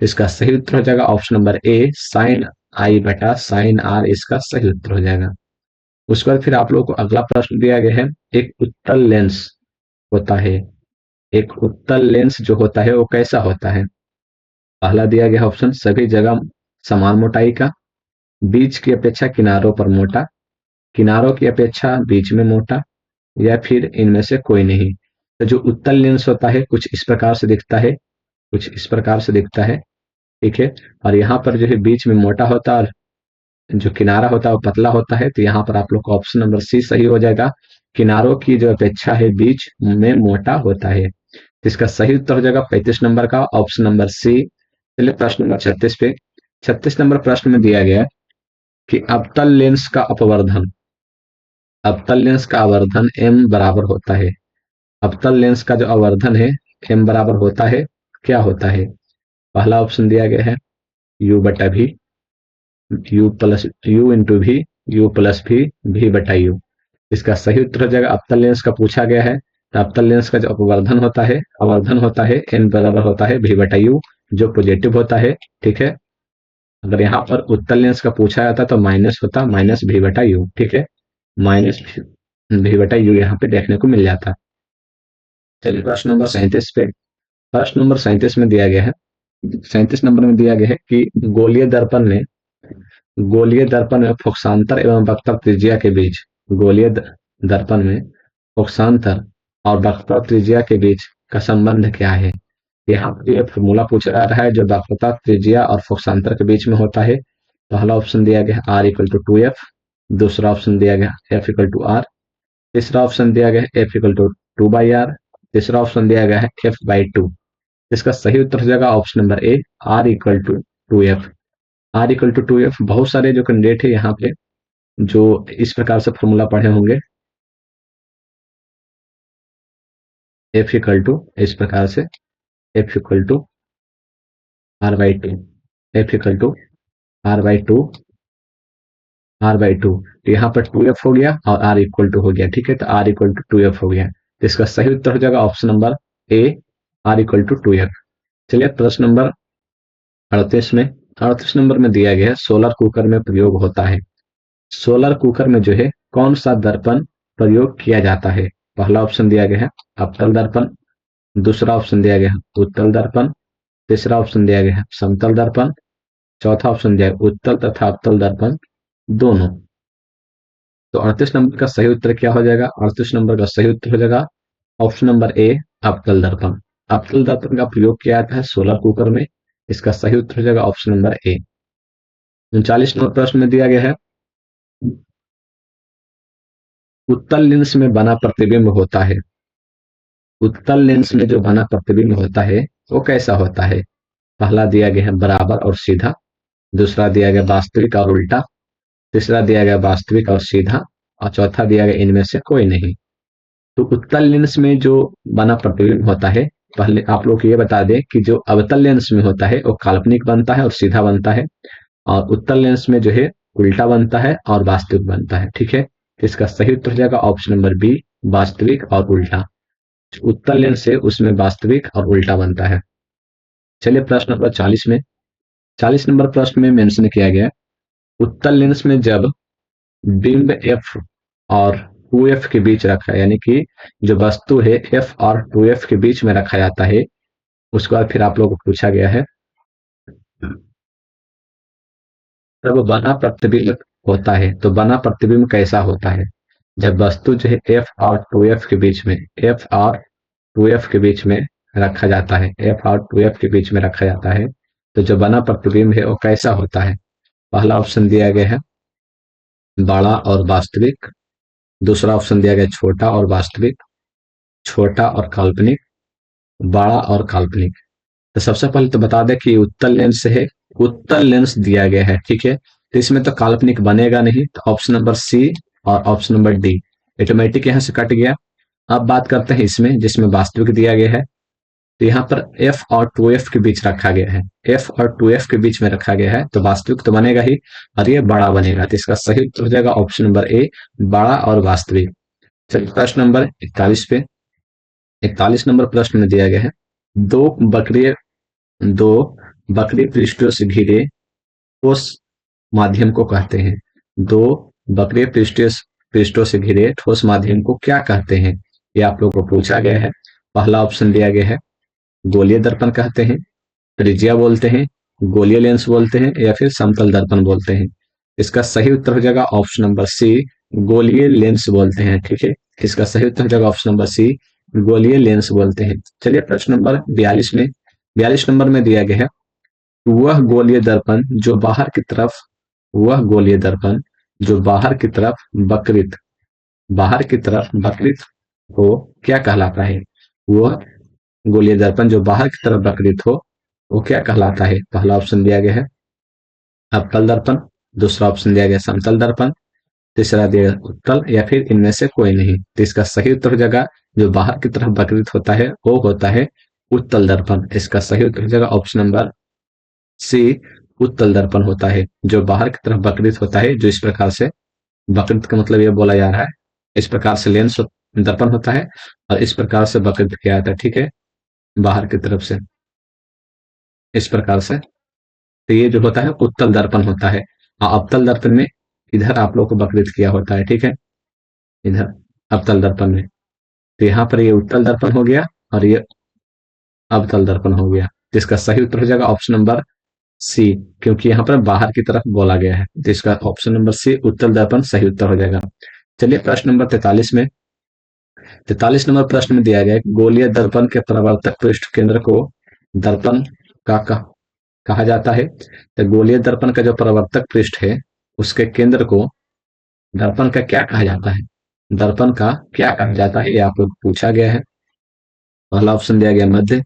इसका सही उत्तर हो जाएगा option number A, sine I बटा साइन आर इसका सही उत्तर हो जाएगा। उसके बाद फिर आप लोगों को अगला प्रश्न दिया गया है, एक उत्तल लेंस होता है, एक उत्तल लेंस जो होता है वो कैसा होता है। पहला दिया गया ऑप्शन सभी जगह समान मोटाई का, बीच की अपेक्षा किनारों पर मोटा, किनारों की अपेक्षा बीच में मोटा, या फिर इनमें से कोई नहीं। तो जो उत्तल लेंस होता है कुछ इस प्रकार से दिखता है, कुछ इस प्रकार से दिखता है। ठीक है, और यहाँ पर जो है बीच में मोटा होता है और जो किनारा होता है वो पतला होता है। तो यहाँ पर आप लोग का ऑप्शन नंबर सी सही हो जाएगा, किनारों की जो अपेक्षा है बीच में मोटा होता है। इसका सही उत्तर हो जाएगा 35 नंबर का ऑप्शन नंबर सी। चलिए प्रश्न नंबर 36 पे, 36 नंबर प्रश्न में दिया गया कि अवतल लेंस का अपवर्धन, अवतल लेंस का आवर्धन m बराबर होता है। अवतल लेंस का जो आवर्धन है m बराबर होता है, क्या होता है। पहला ऑप्शन दिया गया है u बटा भी, यू प्लस यू इंटू भी, यू प्लस भी बटा यू। इसका सही उत्तर हो जाएगा, अवतल लेंस का पूछा गया है तो अवतल लेंस का जो अपवर्धन होता है, आवर्धन होता है n बराबर होता है भी बटा यू, जो पॉजिटिव होता है। ठीक है, अगर यहाँ पर उत्तल लेंस का पूछा जाता तो माइनस होता, माइनस भी बटा यू। ठीक है, माइनस भी बटा यू यहाँ पे देखने को मिल जाता। चलिए प्रश्न नंबर 37 पे, प्रश्न नंबर 37 में दिया गया है, 37 नंबर में दिया गया है कि गोलीय दर्पण में फोकसांतर एवं वक्र त्रिज्या के बीच, गोलीय दर्पण में फोकसांतर और वक्र त्रिज्या के बीच का संबंध क्या है। यहाँ पर यह फॉर्मूला पूछा जा रहा है जो वक्रता त्रिज्या और फोकसांतर के बीच में होता है। पहला ऑप्शन दिया गया आर इक्वल टू 2f, दूसरा ऑप्शन दिया गया एफ इक्वल टू आर, तीसरा ऑप्शन दिया गया है एफ इक्वल टू 2/r, तीसरा ऑप्शन दिया गया है f/2। इसका सही उत्तर हो जाएगा option number A, R equal to 2f। R equal to 2f बहुत सारे जो कैंडिडेट है यहाँ पे जो इस प्रकार से फॉर्मूला पढ़े होंगे, एफ इक्वल टू इस प्रकार से F equal to r/2, F equal to r/2, r/2। तो यहाँ पर 2f हो गया और r इक्वल टू हो गया। ठीक है, तो r इक्वल टू 2f हो गया, तो इसका सही उत्तर हो जाएगा option number A, r equal to 2f। चलिए प्रश्न नंबर 38 में, 38 नंबर में दिया गया है सोलर कुकर में प्रयोग होता है। सोलर कुकर में जो है कौन सा दर्पण प्रयोग किया जाता है। पहला ऑप्शन दिया गया है अवतल दर्पण, दूसरा ऑप्शन दिया गया है उत्तल दर्पण, तीसरा ऑप्शन दिया गया है समतल दर्पण, चौथा ऑप्शन दिया है उत्तल तथा अवतल दर्पण दोनों। तो 38 नंबर का सही उत्तर क्या हो जाएगा, 38 नंबर का सही उत्तर हो जाएगा ऑप्शन नंबर ए, अवतल दर्पण। अवतल दर्पण का प्रयोग किया जाता है सोलर कुकर में, इसका सही उत्तर हो जाएगा ऑप्शन नंबर ए। 39 नंबर प्रश्न में दिया गया है उत्तल लेंस में बना प्रतिबिंब होता है, उत्तल लेंस में जो बना प्रतिबिंब होता है वो कैसा होता है। पहला दिया गया है बराबर और सीधा, दूसरा दिया गया वास्तविक और उल्टा, तीसरा दिया गया वास्तविक और सीधा, और चौथा दिया गया इनमें से कोई नहीं। तो उत्तल लेंस में जो बना प्रतिबिंब होता है, पहले आप लोग ये बता दें कि जो अवतल लेंस में होता है वो काल्पनिक बनता है और सीधा बनता है, और उत्तल लेंस में जो है उल्टा बनता है और वास्तविक बनता है। ठीक है, तो इसका सही उत्तर हो जाएगा ऑप्शन नंबर बी, वास्तविक और उल्टा। उत्तल लेंस से उसमें वास्तविक और उल्टा बनता है। चलिए प्रश्न नंबर 40 में, 40 नंबर प्रश्न में मेंशन किया गया, उत्तल लेंस में जब बिंब एफ और 2f के बीच रखा, यानी कि जो वस्तु है एफ और 2f के बीच में रखा जाता है, उसके बाद फिर आप लोगों को पूछा गया है तब बना प्रतिबिंब होता है। तो बना प्रतिबिंब कैसा होता है? जब वस्तु जो है एफ और 2f के बीच में, एफ और 2f के बीच में रखा जाता है, एफ और 2f के बीच में रखा जाता है, तो जो बना प्रतिबिंब है वो कैसा होता है? पहला ऑप्शन दिया गया है बड़ा और वास्तविक, दूसरा ऑप्शन दिया गया छोटा और वास्तविक, छोटा और काल्पनिक, बड़ा और काल्पनिक। तो सबसे पहले तो बता दें कि उत्तल लेंस है, उत्तल लेंस दिया गया है, ठीक है, तो इसमें तो काल्पनिक बनेगा नहीं, तो ऑप्शन नंबर सी और ऑप्शन नंबर डी ऑटोमेटिक यहां से कट गया। अब बात करते हैं इसमें जिसमें वास्तविक दिया गया है, तो यहाँ पर एफ और 2f के बीच रखा गया है, एफ और 2f के बीच में रखा गया है, तो वास्तविक तो बनेगा ही और ये बड़ा बनेगा, तो इसका सही उत्तर हो जाएगा ऑप्शन नंबर ए, बड़ा और वास्तविक। चलिए प्रश्न नंबर 41 पे, 41 नंबर प्रश्न में दिया गया है, दो बकरी दो बकरी पृष्ठों से घिरे ठोस माध्यम को कहते हैं। दो बकरी पृष्ठों से घिरे ठोस माध्यम को क्या कहते हैं? ये आप लोगों को पूछा गया है। पहला ऑप्शन दिया गया है गोलीय दर्पण कहते हैं, त्रिज्या बोलते हैं, गोलीय लेंस बोलते हैं, या फिर समतल दर्पण बोलते हैं। इसका सही उत्तर हो जाएगा ऑप्शन नंबर सी, गोलीय लेंस बोलते हैं, ठीक है, इसका सही उत्तर हो जाएगा ऑप्शन नंबर सी, गोलीय लेंस बोलते हैं। चलिए प्रश्न नंबर 42 में, 42 नंबर में दिया गया है, वह गोलीय दर्पण जो बाहर की तरफ, वह गोलीय दर्पण जो बाहर की तरफ वक्रित हो क्या कहलाता है? वह गोलीय दर्पण जो बाहर की तरफ वक्रित हो वो क्या कहलाता है? पहला ऑप्शन दिया गया है अवतल दर्पण, दूसरा ऑप्शन दिया गया समतल दर्पण, तीसरा दिया गया उत्तल, या फिर इनमें से कोई नहीं। तो इसका सही उत्तर हो जाएगा जो बाहर की तरफ वक्रित होता है वो होता है उत्तल दर्पण। इसका सही उत्तर हो जाएगा ऑप्शन नंबर सी, उत्तल दर्पण होता है जो बाहर की तरफ वक्रित होता है, जो इस प्रकार से, वक्रित का मतलब यह बोला जा रहा है इस प्रकार से लेंस दर्पण होता है और इस प्रकार से वक्रित किया जाता है, ठीक है, बाहर की तरफ से इस प्रकार से। तो ये जो होता है उत्तल दर्पण होता है, और अवतल दर्पण में इधर आप लोग को वक्रित किया होता है, ठीक है, इधर अवतल दर्पण में। तो यहाँ पर ये उत्तल दर्पण हो गया और ये अवतल दर्पण हो गया, तो इसका सही उत्तर हो जाएगा ऑप्शन नंबर सी, क्योंकि यहाँ पर बाहर की तरफ बोला गया है, तो इसका ऑप्शन नंबर सी उत्तल दर्पण सही उत्तर हो जाएगा। चलिए प्रश्न नंबर 43 में, 43 नंबर प्रश्न में दिया गया है गोलीय दर्पण के परावर्तक पृष्ठ केंद्र को दर्पण का कहा जाता है। तो गोलीय दर्पण का जो परावर्तक पृष्ठ है उसके केंद्र को दर्पण का क्या कहा जाता है? दर्पण का क्या कहा जाता है, ये आप लोग पूछा गया है। पहला ऑप्शन दिया गया मध्य,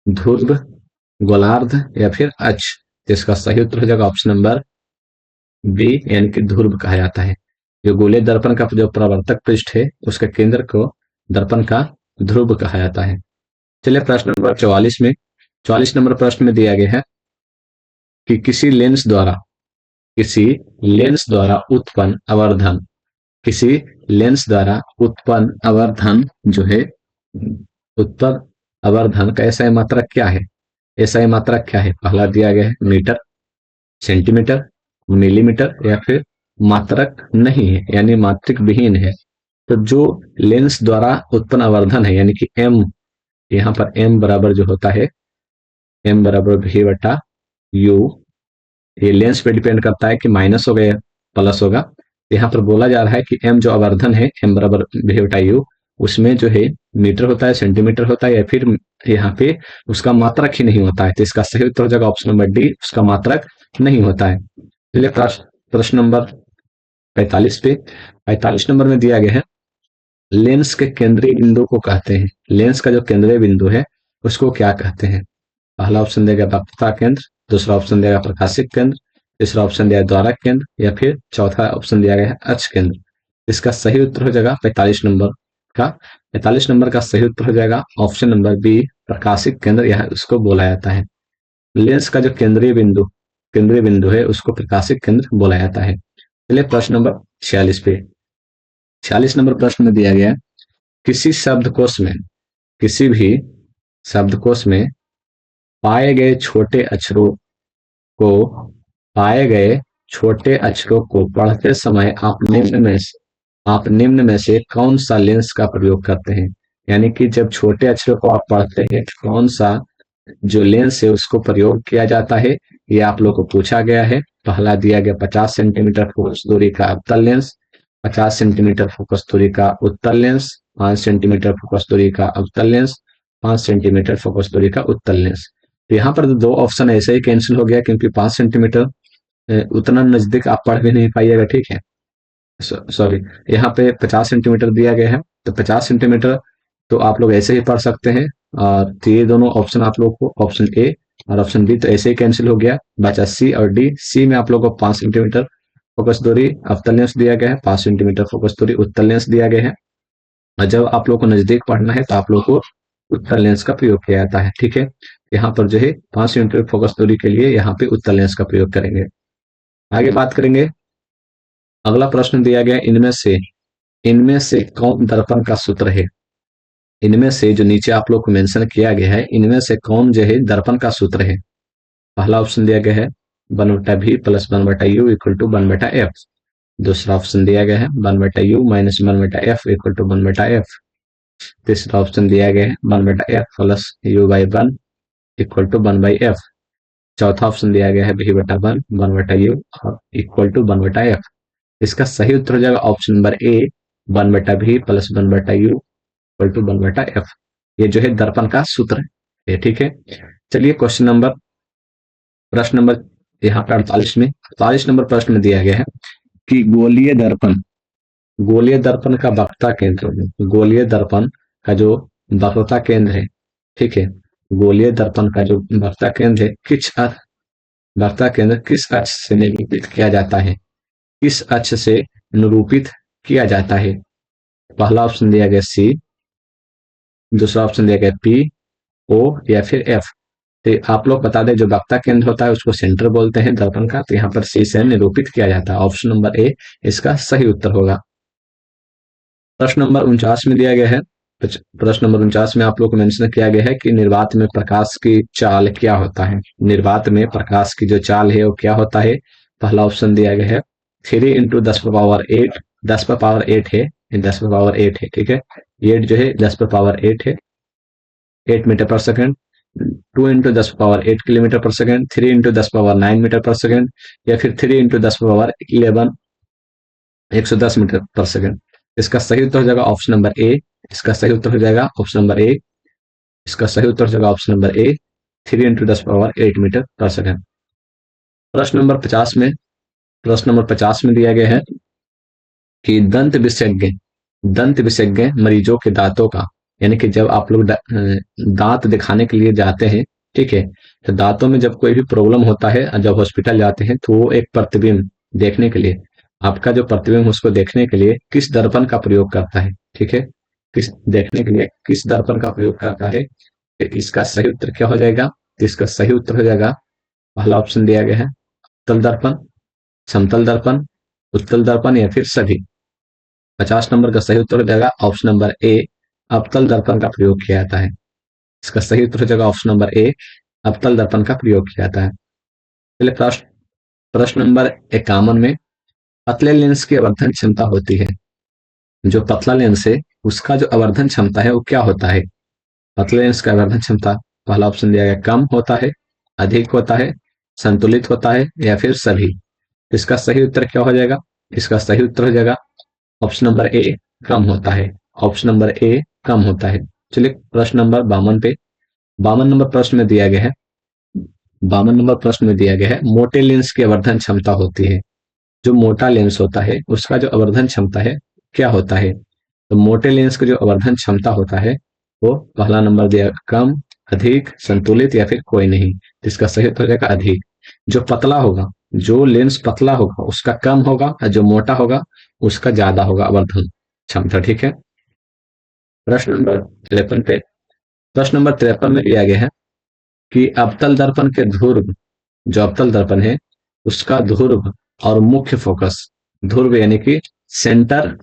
ध्रुव, गोलार्ध, या फिर अक्ष। इसका सही उत्तर हो जाएगा ऑप्शन नंबर बी, यानी कि ध्रुव कहा जाता है। जो गोलीय दर्पण का जो परावर्तक पृष्ठ है उसके केंद्र को दर्पण का ध्रुव कहा जाता है। चलिए प्रश्न नंबर 44 में, 44 नंबर प्रश्न में दिया गया है कि किसी लेंस द्वारा उत्पन्न आवर्धन, किसी लेंस द्वारा उत्पन्न आवर्धन जो है, उत्पन्न आवर्धन का एसआई मात्रक क्या है? एसआई मात्रक क्या है? पहला दिया गया है मीटर, सेंटीमीटर, मिलीमीटर, या फिर मात्रक नहीं है यानी मात्रक विहीन है। तो जो लेंस द्वारा उत्पन्न आवर्धन है यानी कि एम, यहाँ पर एम बराबर जो होता है एम बराबर भी बटा यू, ये लेंस पे डिपेंड करता है कि माइनस होगा या प्लस होगा। यहाँ पर बोला जा रहा है कि एम जो आवर्धन है एम बराबर भी बटा यू, उसमें जो है मीटर होता है, सेंटीमीटर होता है, या फिर यहाँ पे उसका मात्रक ही नहीं होता है। तो इसका सही उत्तर हो जाएगा ऑप्शन नंबर डी, उसका मात्रक नहीं होता है। चलिए प्रश्न नंबर 45 पे, 45 नंबर में दिया गया है लेंस के केंद्रीय बिंदु को कहते हैं, लेंस का जो केंद्रीय बिंदु है उसको क्या कहते हैं? पहला ऑप्शन देगा वक्रता केंद्र, दूसरा ऑप्शन देगा प्रकाशिक केंद्र, तीसरा ऑप्शन दिया द्वारक केंद्र, या फिर चौथा ऑप्शन दिया गया है अक्ष केंद्र। इसका सही उत्तर हो जाएगा 45 नंबर का, 45 नंबर का सही उत्तर हो जाएगा ऑप्शन नंबर बी, प्रकाशिक केंद्र, यह उसको बोला जाता है। लेंस का जो केंद्रीय बिंदु है उसको प्रकाशिक केंद्र बोला जाता है। चलिए प्रश्न नंबर 46 पे, 46 नंबर प्रश्न में दिया गया, किसी शब्दकोश में, किसी भी शब्दकोश में पाए गए छोटे अक्षरों को पाए गए छोटे अक्षरों को पढ़ते समय आप निम्न में से कौन सा लेंस का प्रयोग करते हैं? यानी कि जब छोटे अक्षरों को आप पढ़ते हैं, कौन सा जो लेंस है उसको प्रयोग किया जाता है, ये आप लोग को पूछा गया है। पहला दिया गया 50 सेंटीमीटर फोकस दूरी का अवतल लेंस, 50 सेंटीमीटर फोकस दूरी का उत्तल लेंस, 5 सेंटीमीटर फोकस दूरी का अवतल लेंस, 5 सेंटीमीटर फोकस दूरी का उत्तल लेंस। तो यहाँ पर दो ऑप्शन ऐसे ही कैंसिल हो गया, क्योंकि 5 सेंटीमीटर उतना नजदीक आप पढ़ भी नहीं पाइएगा, ठीक है। सॉरी, यहाँ पे 50 सेंटीमीटर दिया गया है, तो 50 सेंटीमीटर तो आप लोग ऐसे ही पढ़ सकते हैं। और तो ये दोनों ऑप्शन आप लोग को, ऑप्शन ए और ऑप्शन बी, तो ऐसे ही कैंसिल हो गया, बचा सी और डी। सी में आप लोग को 5 सेंटीमीटर फोकस दूरी अवतल लेंस दिया गया है, 5 सेंटीमीटर फोकस दूरी उत्तल लेंस दिया गया है। और जब आप लोग को नजदीक पढ़ना है तो आप लोग को उत्तल लेंस का प्रयोग किया जाता है, ठीक है। यहाँ पर जो है 5 सेंटीमीटर फोकस दूरी के लिए यहाँ पे उत्तल लेंस का प्रयोग करेंगे। आगे बात करेंगे, अगला प्रश्न दिया गया, इनमें से कौन दर्पण का सूत्र है? इनमें से जो नीचे आप लोग को मेंशन किया गया है, इनमें से कौन जो है दर्पण का सूत्र है? पहला ऑप्शन दिया गया है 1/v plus 1/u equal to 1/f। दूसरा ऑप्शन दिया गया है 1/u minus 1/f equal to 1/f। तीसरा ऑप्शन दिया गया है 1/f plus u/1 equal to 1/f। चौथा ऑप्शन दिया गया है v/1 1/u और इक्वल टू 1/f। इसका सही उत्तर हो जाएगा option number A, 1/v plus 1/u equal to 1/f। ये जो है दर्पण का सूत्र है, ठीक है। चलिए प्रश्न नंबर यहाँ पे 48 नंबर प्रश्न में दिया गया है कि गोलीय दर्पण का वक्रता केंद्र, गोलीय दर्पण का जो वक्रता केंद्र है, ठीक है, गोलीय दर्पण का जो वक्रता केंद्र है, वक्रता केंद्र किस अक्ष से निरूपित किया जाता है? किस अक्ष से निरूपित किया जाता है? पहला ऑप्शन दिया गया सी, दूसरा ऑप्शन दिया गया पी, ओ या फिर एफ। तो आप लोग बता दें, जो वक्ता केंद्र होता है उसको सेंटर बोलते हैं दर्पण का, तो यहाँ पर सी से निरूपित किया जाता है। ऑप्शन नंबर ए इसका सही उत्तर होगा। प्रश्न नंबर 49 में दिया गया है, प्रश्न नंबर 49 में आप लोग को मेंशन किया गया है कि निर्वात में प्रकाश की चाल क्या होता है? निर्वात में प्रकाश की जो चाल है वो क्या होता है? पहला ऑप्शन दिया गया है 3 × 10⁻8, 10⁻8 है, 10⁻8 है, ठीक है। 8 जो है 10⁻8 है, 8 मीटर पर सेकंड। 2 × 10⁻8 किलोमीटर पर सेकंड, 3 × 10⁻9 मीटर पर सेकंड, या फिर 3 × 10⁻11 110 मीटर पर सेकंड। इसका सही उत्तर हो जाएगा ऑप्शन नंबर ए। इसका सही उत्तर हो जाएगा ऑप्शन नंबर ए। इसका सही उत्तर हो जाएगा ऑप्शन नंबर ए, 3 × 10⁻8 मीटर पर सेकंड। प्रश्न नंबर 50 में दिया गया है कि दंत विशेषज्ञ मरीजों के दांतों का, यानी कि जब आप लोग दांत दिखाने के लिए जाते हैं, ठीक है, तो दांतों में जब कोई भी प्रॉब्लम होता है, जब हॉस्पिटल जाते हैं, तो वो एक प्रतिबिंब देखने के लिए, आपका जो प्रतिबिंब उसको देखने के लिए किस दर्पण का प्रयोग करता है, ठीक है, किस देखने के लिए किस दर्पण का प्रयोग करता है? इसका सही उत्तर क्या हो जाएगा? इसका सही उत्तर हो जाएगा, पहला ऑप्शन दिया गया है तल दर्पण, समतल दर्पण, उत्तल दर्पण या फिर सभी। 50 नंबर का सही उत्तर हो जाएगा ऑप्शन नंबर ए, अवतल दर्पण का प्रयोग किया जाता है। इसका सही उत्तर हो जाएगा ऑप्शन नंबर ए, अवतल दर्पण का प्रयोग किया जाता है। चलिए प्रश्न नंबर 51 में, पतले लेंस की आवर्धन क्षमता होती है, जो पतला लेंस है उसका जो आवर्धन क्षमता है वो क्या होता है? पतले लेंस का आवर्धन क्षमता, पहला ऑप्शन दिया गया कम होता है, अधिक होता है, संतुलित होता है या फिर सभी। इसका सही उत्तर क्या हो जाएगा? इसका सही उत्तर हो जाएगा ऑप्शन नंबर ए, कम होता है। ऑप्शन नंबर ए, कम होता है। चलिए प्रश्न नंबर 52 पे, 52 नंबर प्रश्न में दिया गया है, 52 नंबर प्रश्न में दिया गया है, मोटे लेंस की आवर्धन क्षमता होती है, जो मोटा लेंस होता है उसका जो आवर्धन क्षमता है क्या होता है? तो मोटे लेंस का जो आवर्धन क्षमता होता है वो पहला नंबर दिया कम, अधिक, संतुलित या फिर कोई नहीं। इसका सही उत्तर हो जाएगा अधिक। जो पतला होगा, जो लेंस पतला होगा उसका कम होगा, और जो मोटा होगा उसका ज्यादा होगा आवर्धन क्षमता, ठीक है। प्रश्न नंबर 53 पे, प्रश्न नंबर 53 में दिया गया है कि अवतल दर्पण के ध्रुव, जो अवतल दर्पण है उसका ध्रुव और मुख्य फोकस, ध्रुव यानी कि सेंटर,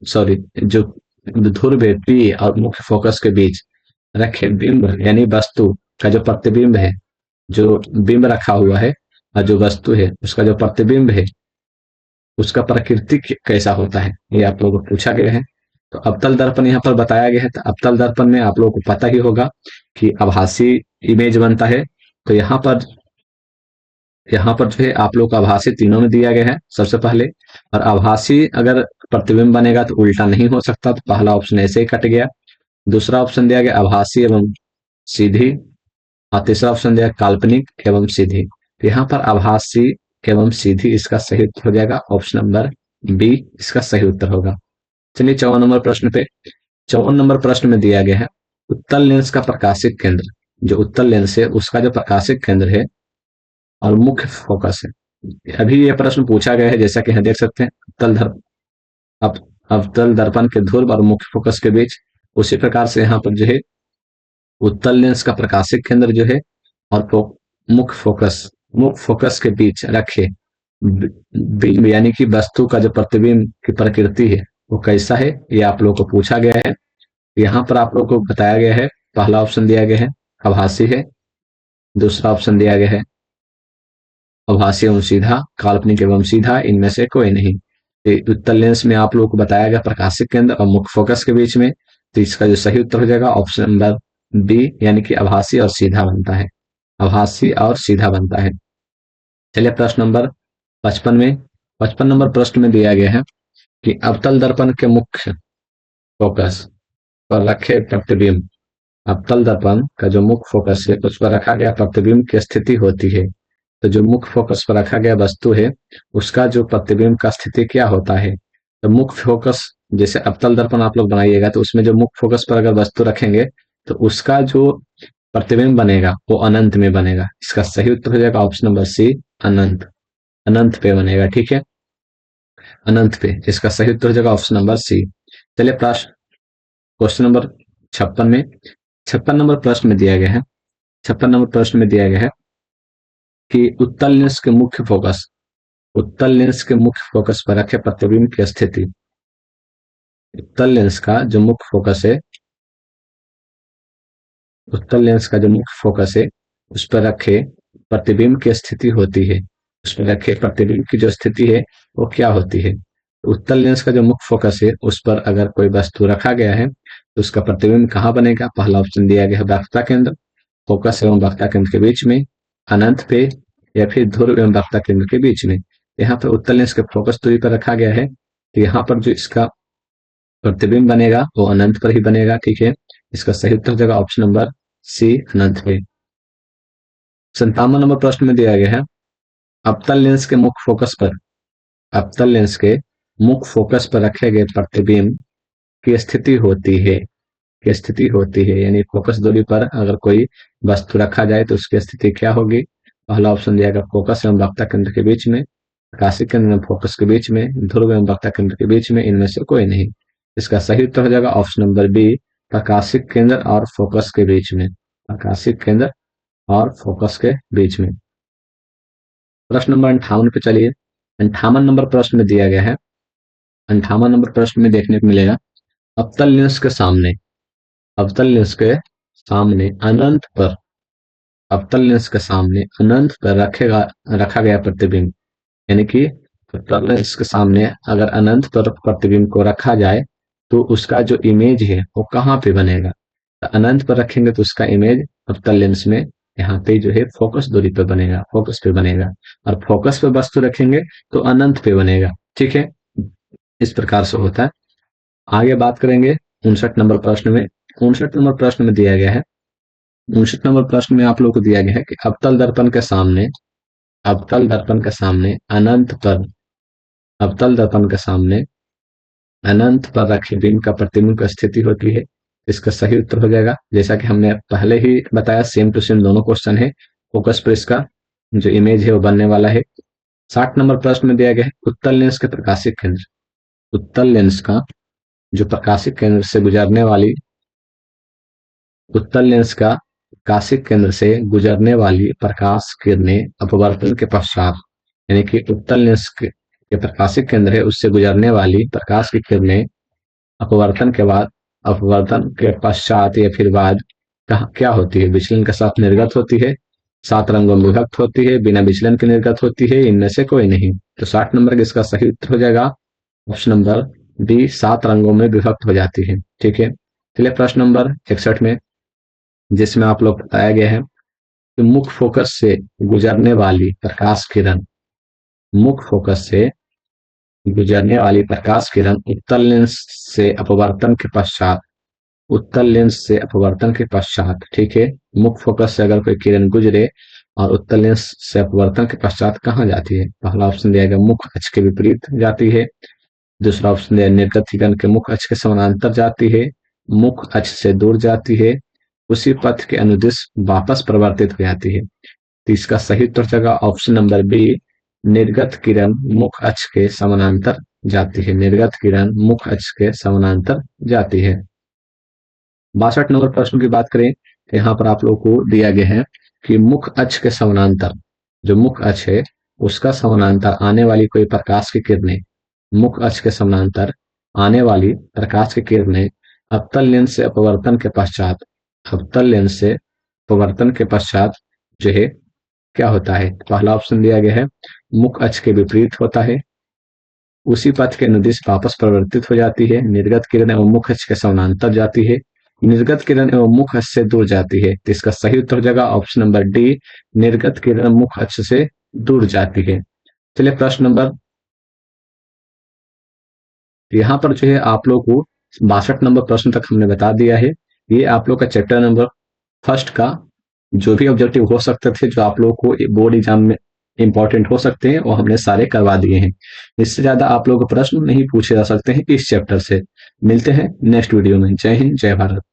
सॉरी, जो ध्रुव पी और मुख्य फोकस के बीच रखे बिंब यानी वस्तु का जो प्रतिबिंब है, जो बिंब रखा हुआ है और जो वस्तु है उसका जो प्रतिबिंब है उसका प्रकृति कैसा होता है, ये आप लोगों को पूछा गया है। तो अवतल दर्पण यहाँ पर बताया गया है। तो अवतल दर्पण में आप लोगों को पता ही होगा कि आभासी इमेज बनता है। तो यहाँ पर जो है आप लोग को आभासी तीनों में दिया गया है सबसे पहले। और आभासी अगर प्रतिबिंब बनेगा तो उल्टा नहीं हो सकता, तो पहला ऑप्शन ऐसे ही कट गया। दूसरा ऑप्शन दिया गया आभासी एवं सीधी, और तीसरा ऑप्शन दिया काल्पनिक एवं सीधी। तो यहाँ पर आभासी एवं सीधी इसका सही उत्तर हो जाएगा, ऑप्शन नंबर बी इसका सही उत्तर होगा। चलिए 54 नंबर प्रश्न पे। 54 नंबर प्रश्न में दिया गया है उत्तल लेंस का प्रकाशिक केंद्र, जो उत्तल लेंस है उसका जो प्रकाशिक केंद्र है और मुख्य फोकस है। अभी ये प्रश्न पूछा गया है, जैसा कि हम देख सकते हैं अवतल दर्पण के ध्रुव और मुख्य फोकस के बीच, उसी प्रकार से यहाँ पर जो है उत्तल लेंस का प्रकाशिक केंद्र जो है और मुख्य फोकस के बीच रखे बिंब यानी कि वस्तु का जो प्रतिबिंब की प्रकृति है वो कैसा है, ये आप लोगों को पूछा गया है। यहाँ पर आप लोगों को बताया गया है, पहला ऑप्शन दिया गया है आभासी है, दूसरा ऑप्शन दिया गया है आभासी एवं सीधा, काल्पनिक एवं सीधा, इनमें से कोई नहीं। उत्तल लेंस में आप लोगों को बताया गया प्रकाशिक केंद्र और मुख्य फोकस के बीच में। तो इसका जो सही उत्तर हो जाएगा ऑप्शन नंबर बी, यानी कि आभासी और सीधा बनता है, आभासी और सीधा बनता है। चलिए प्रश्न नंबर 55 में। 55 नंबर प्रश्न में दिया गया है कि अवतल दर्पण के मुख्य फोकस पर रखे प्रतिबिंब, अवतल दर्पण का जो मुख्य फोकस है उस पर रखा गया प्रतिबिंब की स्थिति होती है। तो जो मुख्य फोकस पर रखा गया वस्तु है उसका जो प्रतिबिंब का स्थिति क्या होता है। तो मुख्य फोकस, जैसे अवतल दर्पण आप लोग बनाइएगा तो उसमें जो मुख्य फोकस पर अगर वस्तु रखेंगे तो उसका जो प्रतिबिंब बनेगा वो अनंत में बनेगा। इसका सही उत्तर हो जाएगा ऑप्शन नंबर सी, अनंत, अनंत पे बनेगा। ठीक है, अनंत पे, इसका सही उत्तर हो जाएगा ऑप्शन नंबर सी। चलिए प्रश्न क्वेश्चन नंबर 56 में। 56 नंबर प्रश्न में दिया गया है, 56 नंबर प्रश्न में दिया गया है कि उत्तल लेंस के मुख्य फोकस पर रखे प्रतिबिंब की स्थिति, उत्तल लेंस का जो मुख्य फोकस है, उत्तल लेंस का जो मुख्य फोकस है उस पर रखे प्रतिबिंब की स्थिति होती है, उस पर रखे प्रतिबिंब की जो स्थिति है वो क्या होती है। उत्तल लेंस का जो मुख्य फोकस है उस पर अगर कोई वस्तु रखा गया है तो उसका प्रतिबिंब कहाँ बनेगा। पहला ऑप्शन दिया गया है वक्रता केंद्र, फोकस एवं वक्रता केंद्र के बीच में, अनंत पे, या फिर ध्रुव एवं वक्रता केंद्र के बीच में। यहाँ पर उत्तल लेंस के फोकस दूरी पर रखा गया है, तो यहाँ पर जो इसका प्रतिबिंब बनेगा वो अनंत पर ही बनेगा। ठीक है, इसका सही उत्तर हो जाएगा ऑप्शन नंबर सी, अनंत पे। 57 नंबर प्रश्न में दिया गया है अवतल लेंस के मुख्य फोकस पर, अवतल लेंस के मुख्य फोकस पर रखे गए प्रतिबिंब की स्थिति होती है, की स्थिति होती है, यानी फोकस दूरी पर अगर कोई वस्तु रखा जाए तो उसकी स्थिति क्या होगी। पहला ऑप्शन दिया गया फोकस एवं वक्रता केंद्र के बीच में, प्रकाशिक केंद्र एवं फोकस के बीच में, ध्रुव एवं वक्रता केंद्र के बीच में, इनमें से कोई नहीं। इसका सही उत्तर हो जाएगा ऑप्शन नंबर बी, प्रकाशिक केंद्र और फोकस के बीच में, प्रकाशिक केंद्र और फोकस के बीच में। प्रश्न नंबर 58 पे चलिए। 58 नंबर प्रश्न में दिया गया है, 58 नंबर प्रश्न में देखने को मिलेगा अवतल लेंस के सामने, अवतल लेंस के सामने अनंत पर, अवतल लेंस के सामने अनंत पर रखा गया प्रतिबिंब, यानी कि अवतल लेंस के सामने अगर अनंत पर प्रतिबिंब को रखा जाए तो उसका जो इमेज है वो कहाँ पे बनेगा। तो अनंत पर रखेंगे तो उसका इमेज अवतल लेंस में यहाँ पे जो है फोकस दूरी पे बनेगा, फोकस पे बनेगा, और फोकस पे वस्तु रखेंगे तो अनंत पे बनेगा। ठीक है, इस प्रकार से होता है। आगे बात करेंगे 59 नंबर प्रश्न में। 59 नंबर प्रश्न में दिया गया है, 59 नंबर प्रश्न में आप लोग को दिया गया है कि अवतल दर्पण के सामने, अवतल दर्पण के सामने अनंत पर, अवतल दर्पण के सामने अनंत पर रखे बिंब का प्रतिबिंब की स्थिति होती है। इसका सही उत्तर हो जाएगा, जैसा कि हमने पहले ही बताया, सेम टू सेम दोनों क्वेश्चन है, फोकस पर इसका जो इमेज है वो बनने वाला है। 60 नंबर प्रश्न में दिया गया है उत्तल लेंस के प्रकाशिक केंद्र, उत्तल लेंस का जो प्रकाशिक केंद्र से गुजरने वाली, उत्तल लेंस का प्रकाशिक केंद्र से गुजरने वाली प्रकाश किरणें अपवर्तन के पश्चात, यानी कि उत्तल लेंस के ये प्रकाशिक केंद्र है, उससे गुजरने वाली प्रकाश की किरणें अपवर्तन के बाद, अपवर्तन के पश्चात या फिर बाद क्या होती है? विचलन के साथ निर्गत होती है, 7 रंगों में विभक्त होती है, बिना विचलन के निर्गत होती है, इनमें से कोई नहीं। तो 60 नंबर का इसका सही उत्तर हो जाएगा ऑप्शन नंबर डी, 7 रंगों में विभक्त हो जाती है। ठीक है, चलिए प्रश्न नंबर 61 में, जिसमें आप लोग बताया गया है कि मुख्य फोकस से गुजरने वाली प्रकाश किरण, मुख्य फोकस से गुजरने वाली प्रकाश किरण उत्तल लेंस से अपवर्तन के पश्चात, उत्तल लेंस से अपवर्तन के पश्चात, ठीक है, मुख्य फोकस से अगर कोई किरण गुजरे और उत्तल लेंस से अपवर्तन के पश्चात कहाँ जाती है? पहला ऑप्शन दिया गया मुख्य अक्ष के विपरीत जाती है, दूसरा ऑप्शन दिया निर्गत किरण के मुख्य अक्ष के समानांतर जाती है, मुख्य अक्ष से दूर जाती है, उसी पथ के अनुदिश वापस परिवर्तित हो जाती है। तो इसका सही उत्तर जगह ऑप्शन नंबर बी, निर्गत किरण मुख्य अक्ष के समानांतर जाती है, निर्गत किरण मुख्य अक्ष के समानांतर जाती है। 62 नंबर प्रश्न की बात करें तो यहाँ पर आप लोगों को दिया गया है कि मुख्य अक्ष के समानांतर, जो मुख्य अक्ष है उसका समानांतर आने वाली कोई प्रकाश की किरणें, मुख्य अक्ष के समानांतर आने वाली प्रकाश की किरणें अवतल लेंस से अपवर्तन के पश्चात, अवतल लेंस से अपवर्तन के पश्चात जो है क्या होता है? पहला ऑप्शन दिया गया है मुख्य अक्ष के विपरीत होता है, उसी पथ के अनुदिश वापस परिवर्तित हो जाती है, निर्गत किरण एवं मुख्य अक्ष के समानांतर जाती है, निर्गत किरण एवं मुख्य अक्ष से दूर जाती है। तो इसका सही उत्तर हो जाएगा ऑप्शन नंबर डी, निर्गत किरण मुख्य अक्ष से दूर जाती है। चलिए प्रश्न नंबर, यहाँ पर जो है आप लोग को 62 नंबर प्रश्न तक हमने बता दिया है। ये आप लोग का चैप्टर नंबर फर्स्ट का जो भी ऑब्जेक्टिव हो सकते थे, जो आप लोग को बोर्ड एग्जाम में इंपॉर्टेंट हो सकते हैं, वो हमने सारे करवा दिए हैं। इससे ज्यादा आप लोग प्रश्न नहीं पूछे जा सकते हैं इस चैप्टर से। मिलते हैं नेक्स्ट वीडियो में। जय हिंद, जय भारत।